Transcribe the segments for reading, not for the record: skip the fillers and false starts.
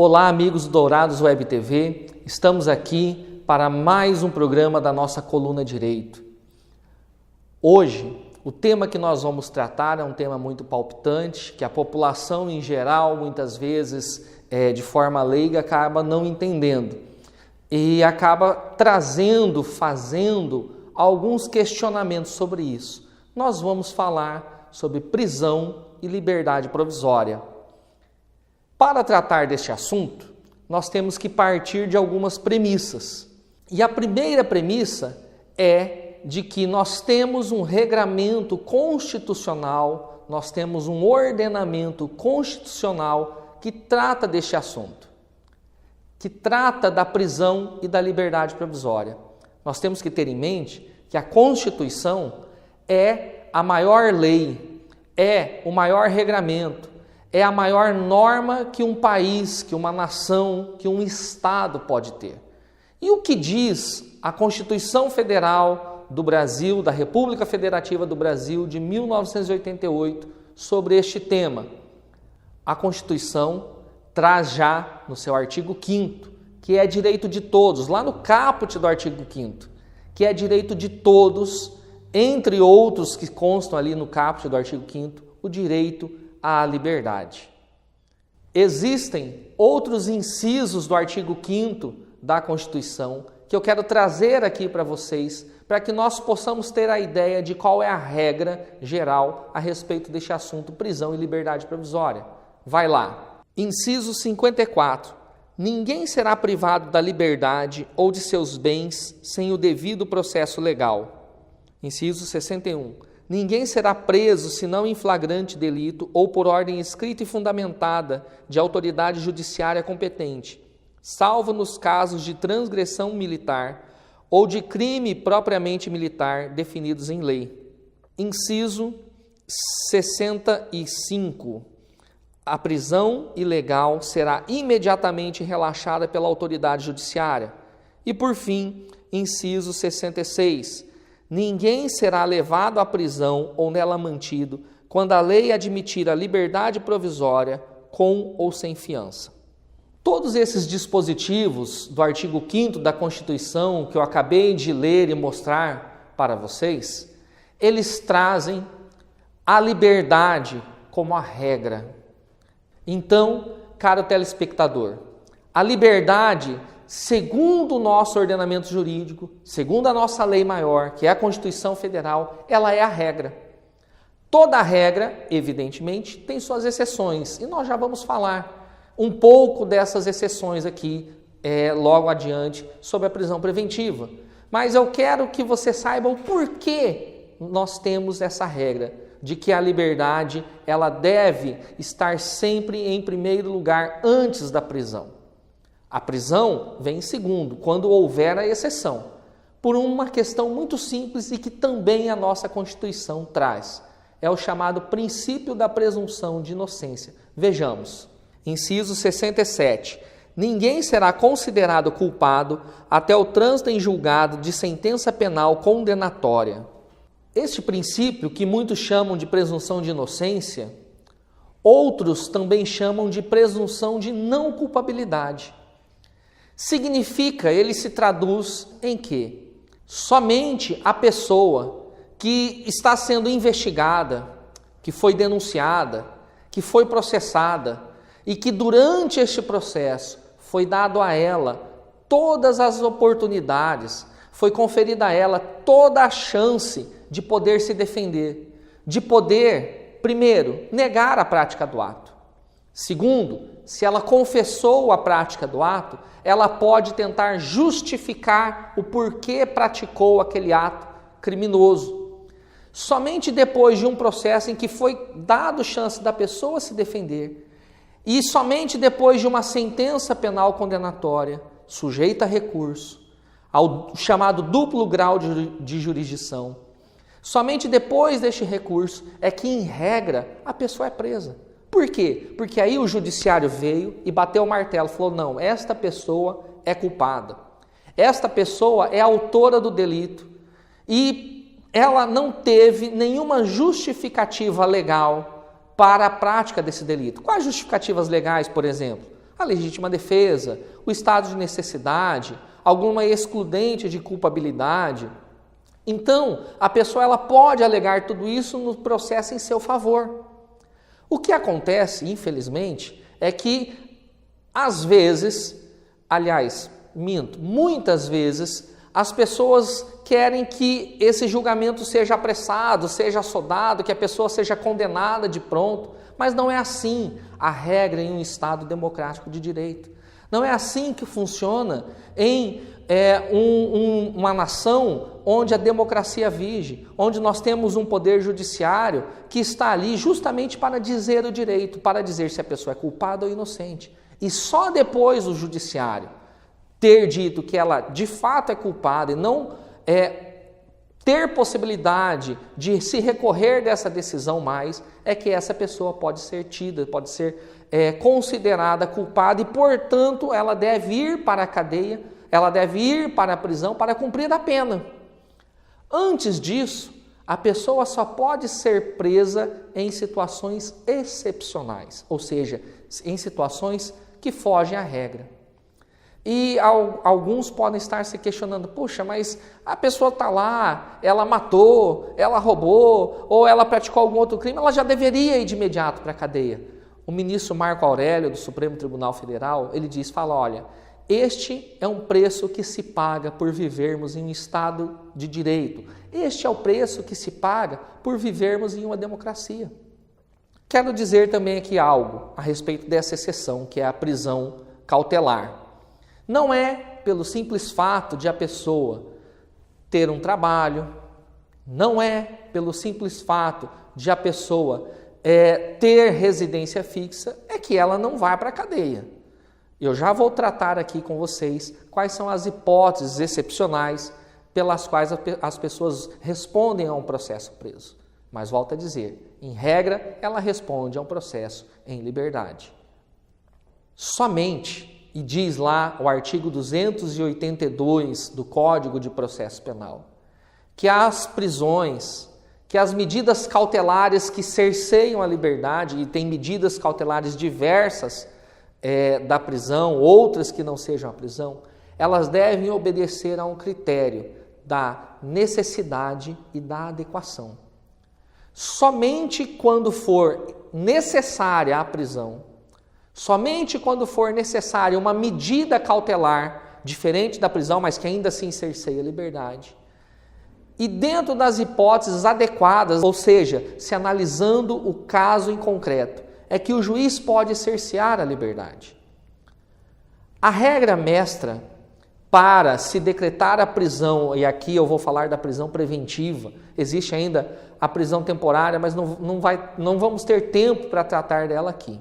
Olá, amigos do Dourados Web TV, estamos aqui para mais um programa da nossa coluna Direito. Hoje, o tema que nós vamos tratar é um tema muito palpitante, que a população em geral, muitas vezes, de forma leiga, acaba não entendendo e acaba fazendo alguns questionamentos sobre isso. Nós vamos falar sobre prisão e liberdade provisória. Para tratar deste assunto, nós temos que partir de algumas premissas. E a primeira premissa é de que nós temos um regramento constitucional, nós temos um ordenamento constitucional que trata deste assunto, que trata da prisão e da liberdade provisória. Nós temos que ter em mente que a Constituição é a maior lei, é o maior regramento, é a maior norma que um país, que uma nação, que um Estado pode ter. E o que diz a Constituição Federal do Brasil, da República Federativa do Brasil, de 1988, sobre este tema? A Constituição traz já no seu artigo 5º, que é direito de todos, lá no caput do artigo 5º, que é direito de todos, entre outros que constam ali no caput do artigo 5º, o direito à liberdade. Existem outros incisos do artigo 5º da Constituição que eu quero trazer aqui para vocês, para que nós possamos ter a ideia de qual é a regra geral a respeito deste assunto, prisão e liberdade provisória. Vai lá. Inciso 54. Ninguém será privado da liberdade ou de seus bens sem o devido processo legal. Inciso 61. Ninguém será preso senão em flagrante delito ou por ordem escrita e fundamentada de autoridade judiciária competente, salvo nos casos de transgressão militar ou de crime propriamente militar definidos em lei. Inciso 65. A prisão ilegal será imediatamente relaxada pela autoridade judiciária. E, por fim, inciso 66. Ninguém será levado à prisão ou nela mantido quando a lei admitir a liberdade provisória com ou sem fiança. Todos esses dispositivos do artigo 5º da Constituição que eu acabei de ler e mostrar para vocês, eles trazem a liberdade como a regra. Então, caro telespectador, a liberdade, segundo o nosso ordenamento jurídico, segundo a nossa lei maior, que é a Constituição Federal, ela é a regra. Toda regra, evidentemente, tem suas exceções, e nós já vamos falar um pouco dessas exceções aqui, logo adiante, sobre a prisão preventiva. Mas eu quero que você saiba o porquê nós temos essa regra, de que a liberdade ela deve estar sempre em primeiro lugar antes da prisão. A prisão vem em segundo, quando houver a exceção, por uma questão muito simples e que também a nossa Constituição traz. É o chamado princípio da presunção de inocência. Vejamos. Inciso 67. Ninguém será considerado culpado até o trânsito em julgado de sentença penal condenatória. Este princípio, que muitos chamam de presunção de inocência, outros também chamam de presunção de não culpabilidade. Significa, ele se traduz em que somente a pessoa que está sendo investigada, que foi denunciada, que foi processada e que durante este processo foi dado a ela todas as oportunidades, foi conferida a ela toda a chance de poder se defender, de poder, primeiro, negar a prática do ato. Segundo, se ela confessou a prática do ato, ela pode tentar justificar o porquê praticou aquele ato criminoso. Somente depois de um processo em que foi dado chance da pessoa se defender e somente depois de uma sentença penal condenatória, sujeita a recurso, ao chamado duplo grau de jurisdição, somente depois deste recurso é que, em regra, a pessoa é presa. Por quê? Porque aí o judiciário veio e bateu o martelo, falou, não, esta pessoa é culpada, esta pessoa é autora do delito e ela não teve nenhuma justificativa legal para a prática desse delito. Quais justificativas legais, por exemplo? A legítima defesa, o estado de necessidade, alguma excludente de culpabilidade. Então, a pessoa ela pode alegar tudo isso no processo em seu favor. O que acontece, infelizmente, é que, às vezes, muitas vezes, as pessoas querem que esse julgamento seja apressado, seja assodado, que a pessoa seja condenada de pronto, mas não é assim a regra em um Estado democrático de direito. Não é assim que funciona em uma nação onde a democracia vige, onde nós temos um poder judiciário que está ali justamente para dizer o direito, para dizer se a pessoa é culpada ou inocente. E só depois o judiciário ter dito que ela de fato é culpada e não ter possibilidade de se recorrer dessa decisão mais, é que essa pessoa pode ser tida, pode ser considerada culpada e, portanto, ela deve ir para a cadeia, ela deve ir para a prisão para cumprir a pena. Antes disso, a pessoa só pode ser presa em situações excepcionais, ou seja, em situações que fogem à regra. E alguns podem estar se questionando, puxa, mas a pessoa está lá, ela matou, ela roubou, ou ela praticou algum outro crime, ela já deveria ir de imediato para a cadeia. O ministro Marco Aurélio, do Supremo Tribunal Federal, ele fala, olha, este é um preço que se paga por vivermos em um Estado de direito. Este é o preço que se paga por vivermos em uma democracia. Quero dizer também aqui algo a respeito dessa exceção, que é a prisão cautelar. Não é pelo simples fato de a pessoa ter um trabalho, não é pelo simples fato de a pessoa ter residência fixa, é que ela não vai para a cadeia. Eu já vou tratar aqui com vocês quais são as hipóteses excepcionais pelas quais as pessoas respondem a um processo preso. Mas volto a dizer, em regra, ela responde a um processo em liberdade. Somente, e diz lá o artigo 282 do Código de Processo Penal, que as prisões, que as medidas cautelares que cerceiam a liberdade, e tem medidas cautelares diversas da prisão, outras que não sejam a prisão, elas devem obedecer a um critério da necessidade e da adequação. Somente quando for necessária a prisão, somente quando for necessária uma medida cautelar diferente da prisão, mas que ainda assim cerceia a liberdade, e dentro das hipóteses adequadas, ou seja, se analisando o caso em concreto, é que o juiz pode cercear a liberdade. A regra mestra para se decretar a prisão, e aqui eu vou falar da prisão preventiva, existe ainda a prisão temporária, mas não vamos ter tempo para tratar dela aqui.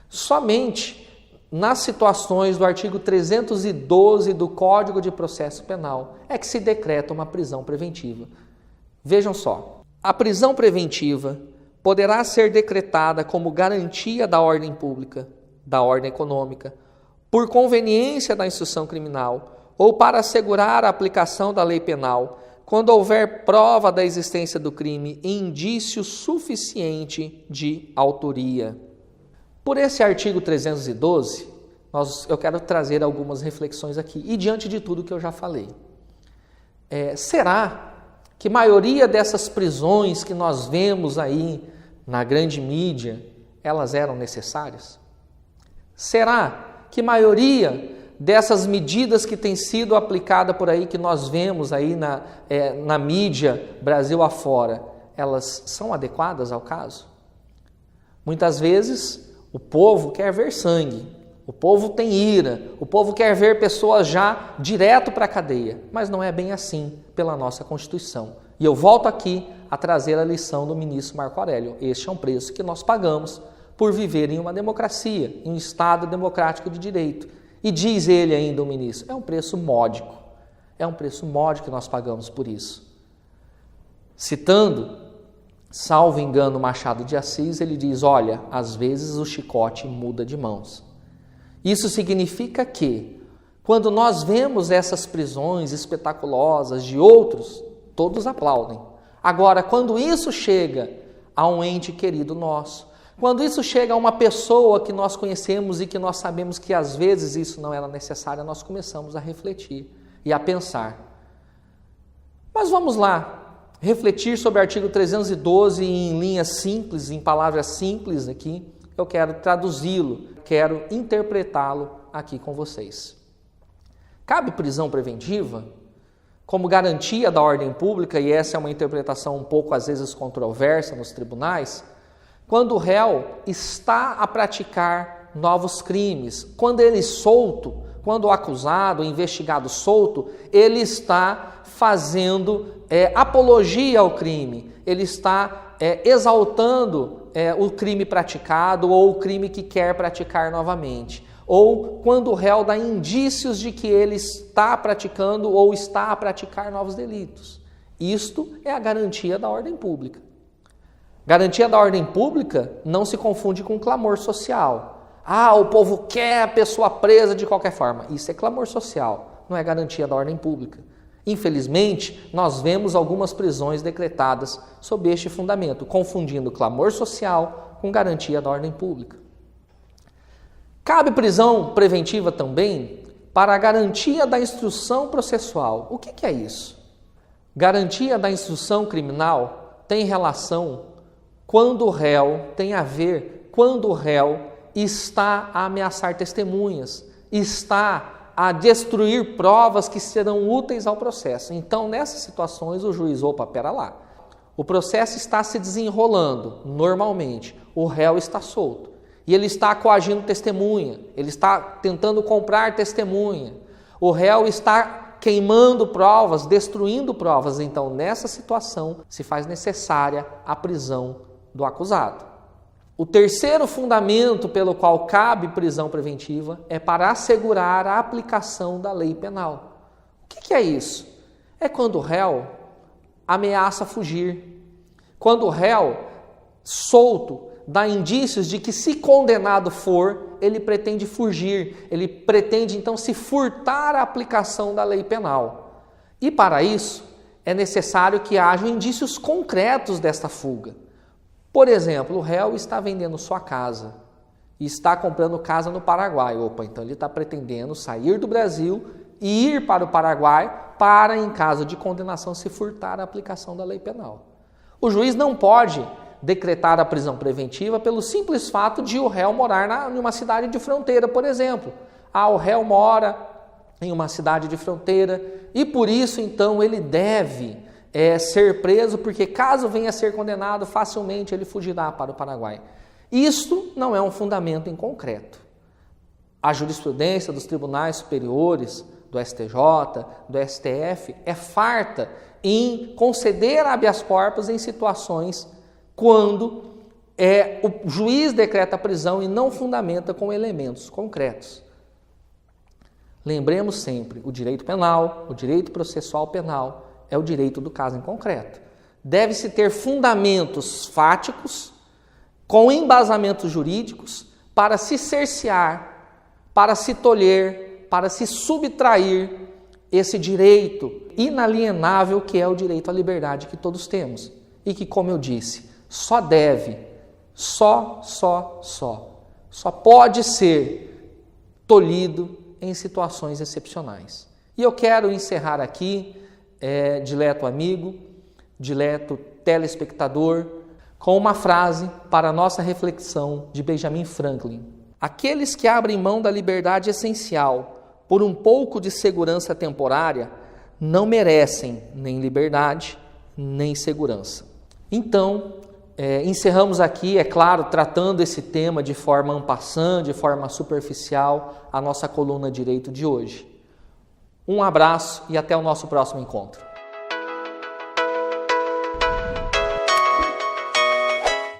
Somente nas situações do artigo 312 do Código de Processo Penal é que se decreta uma prisão preventiva. Vejam só, a prisão preventiva poderá ser decretada como garantia da ordem pública, da ordem econômica, por conveniência da instrução criminal ou para assegurar a aplicação da lei penal, quando houver prova da existência do crime e indício suficiente de autoria. Por esse artigo 312, eu quero trazer algumas reflexões aqui, e diante de tudo que eu já falei. Será que a maioria dessas prisões que nós vemos aí na grande mídia, elas eram necessárias? Será que a maioria dessas medidas que têm sido aplicadas por aí, que nós vemos aí na mídia Brasil afora, elas são adequadas ao caso? Muitas vezes o povo quer ver sangue, o povo tem ira, o povo quer ver pessoas já direto para a cadeia, mas não é bem assim pela nossa Constituição. E eu volto aqui a trazer a lição do ministro Marco Aurélio. Este é um preço que nós pagamos por viver em uma democracia, em um Estado democrático de direito. E diz ele ainda, o ministro, é um preço módico. É um preço módico que nós pagamos por isso. Citando, salvo engano, Machado de Assis, ele diz, olha, às vezes o chicote muda de mãos. Isso significa que, quando nós vemos essas prisões espetaculosas de outros, todos aplaudem. Agora, quando isso chega a um ente querido nosso, Quando isso chega a uma pessoa que nós conhecemos e que nós sabemos que às vezes isso não era necessário, nós começamos a refletir e a pensar. Mas vamos lá, refletir sobre o artigo 312 em linhas simples, em palavras simples aqui. Eu quero traduzi-lo, quero interpretá-lo aqui com vocês. Cabe prisão preventiva como garantia da ordem pública, e essa é uma interpretação um pouco às vezes controversa nos tribunais, quando o réu está a praticar novos crimes, quando ele solto, quando o acusado, o investigado solto, ele está fazendo apologia ao crime, ele está exaltando o crime praticado ou o crime que quer praticar novamente. Ou quando o réu dá indícios de que ele está praticando ou está a praticar novos delitos. Isto é a garantia da ordem pública. Garantia da ordem pública não se confunde com clamor social. O povo quer a pessoa presa de qualquer forma. Isso é clamor social, não é garantia da ordem pública. Infelizmente, nós vemos algumas prisões decretadas sob este fundamento, confundindo clamor social com garantia da ordem pública. Cabe prisão preventiva também para a garantia da instrução processual. O que é isso? Garantia da instrução criminal tem relação quando o réu, tem a ver quando o réu está a ameaçar testemunhas, está a destruir provas que serão úteis ao processo. Então, nessas situações, o juiz, pera lá. O processo está se desenrolando normalmente, o réu está solto. E ele está coagindo testemunha, ele está tentando comprar testemunha. O réu está queimando provas, destruindo provas. Então, nessa situação, se faz necessária a prisão do acusado. O terceiro fundamento pelo qual cabe prisão preventiva é para assegurar a aplicação da lei penal. O que é isso? É quando o réu ameaça fugir. Quando o réu, solto, dá indícios de que, se condenado for, ele pretende fugir, ele pretende então se furtar à aplicação da lei penal. E para isso é necessário que haja indícios concretos desta fuga. Por exemplo, o réu está vendendo sua casa e está comprando casa no Paraguai. Então ele está pretendendo sair do Brasil e ir para o Paraguai para, em caso de condenação, se furtar à aplicação da lei penal. O juiz não pode decretar a prisão preventiva pelo simples fato de o réu morar em uma cidade de fronteira, por exemplo. O réu mora em uma cidade de fronteira e por isso, então, ele deve ser preso, porque caso venha a ser condenado, facilmente ele fugirá para o Paraguai. Isto não é um fundamento em concreto. A jurisprudência dos tribunais superiores, do STJ, do STF, é farta em conceder habeas corpus em situações quando o juiz decreta a prisão e não fundamenta com elementos concretos. Lembremos sempre, o direito penal, o direito processual penal, é o direito do caso em concreto. Deve-se ter fundamentos fáticos, com embasamentos jurídicos, para se cercear, para se tolher, para se subtrair esse direito inalienável que é o direito à liberdade que todos temos. E que, como eu disse, só pode ser tolhido em situações excepcionais. E eu quero encerrar aqui, dileto amigo, dileto telespectador, com uma frase para a nossa reflexão de Benjamin Franklin. Aqueles que abrem mão da liberdade essencial por um pouco de segurança temporária não merecem nem liberdade, nem segurança. Então, encerramos aqui, é claro, tratando esse tema de forma en passant, de forma superficial, a nossa coluna Direito de hoje. Um abraço e até o nosso próximo encontro.